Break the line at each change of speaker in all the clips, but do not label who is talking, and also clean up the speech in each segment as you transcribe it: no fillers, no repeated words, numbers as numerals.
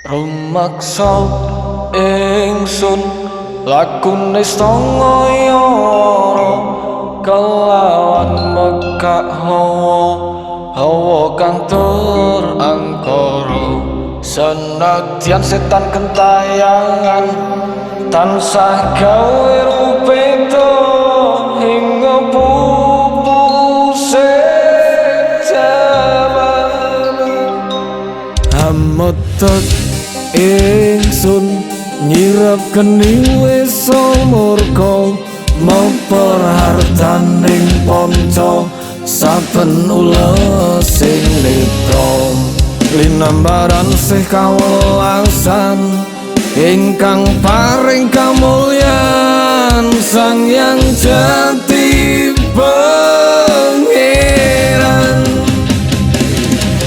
Rumaksa ingsun lakune sangaya kelawan mekak hawa kang tur angkara senadyan setan gentayangan tansah gawe rupeta hingga pupuse jaman hametet ingsun nyirap geni wis murka mepar hartaning panca saben ules sing netra linambaran sih kawelasan ingkang paring kamulyan sang yang jati pangeran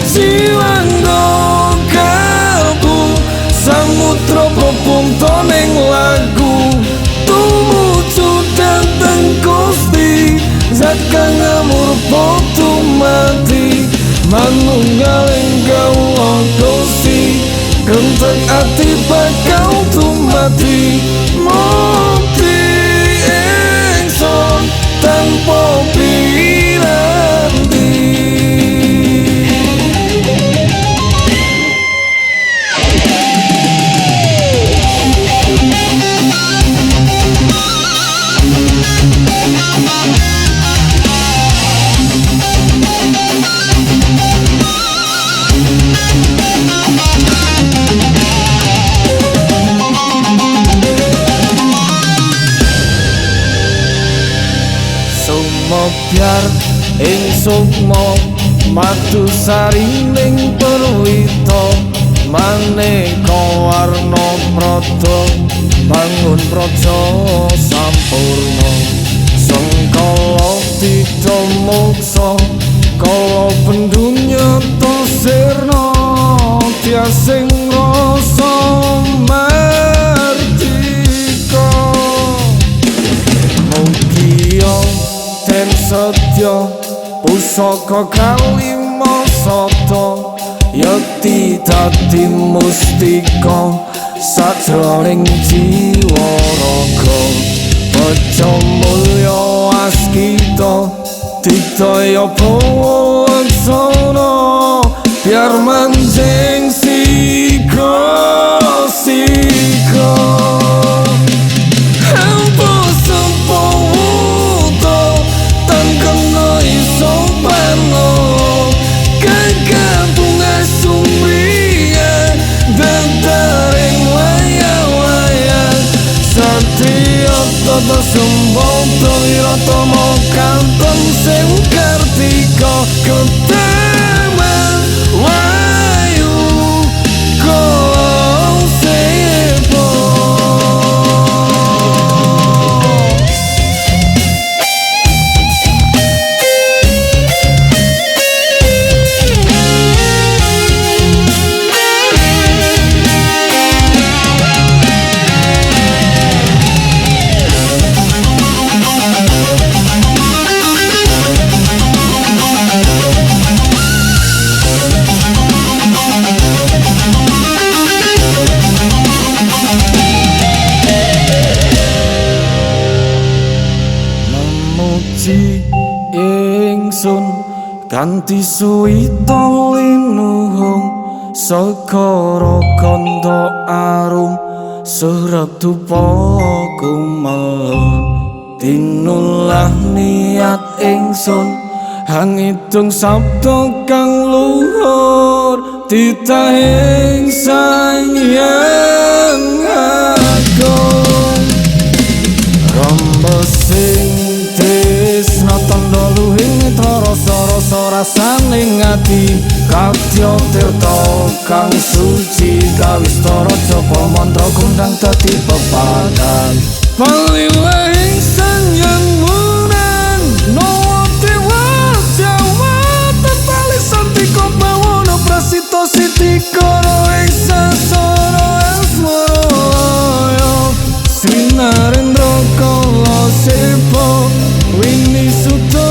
jiwanggo kalbu samudra pepungtoning lagu tumuju dhateng Gusti zat kang amurpa tumati manunggaling gawa Gusti kentek ati bakal tumati mati ingsun tanpa piranti. Biar ing sukma madu sarining perwita maneka warna prada bangun praja sampurna sengkala tita moksa kala pendunya tosirna tiasing rasa mardika mugia ten setya pusaka kalima sata yakti dadi mustika sajroning jiwa raga baca mulya askita ditaya pawaksana biar manjing sika Tata sembata wiratomo kanton sing kartika ketemen wayu kosepo ingsun kanthi suwita linuhung sekara kandha arum surep dupa kumelung tinulah niat ingsun hangidung sabda kang luhur titahing sang hyang agung rambesing tresna tandha luhing rasa-rasa rasaning ati kadya tirta kang suci kawistara japa mantra kondang dadi pepadan palilahing sang yang munang no dewa nutup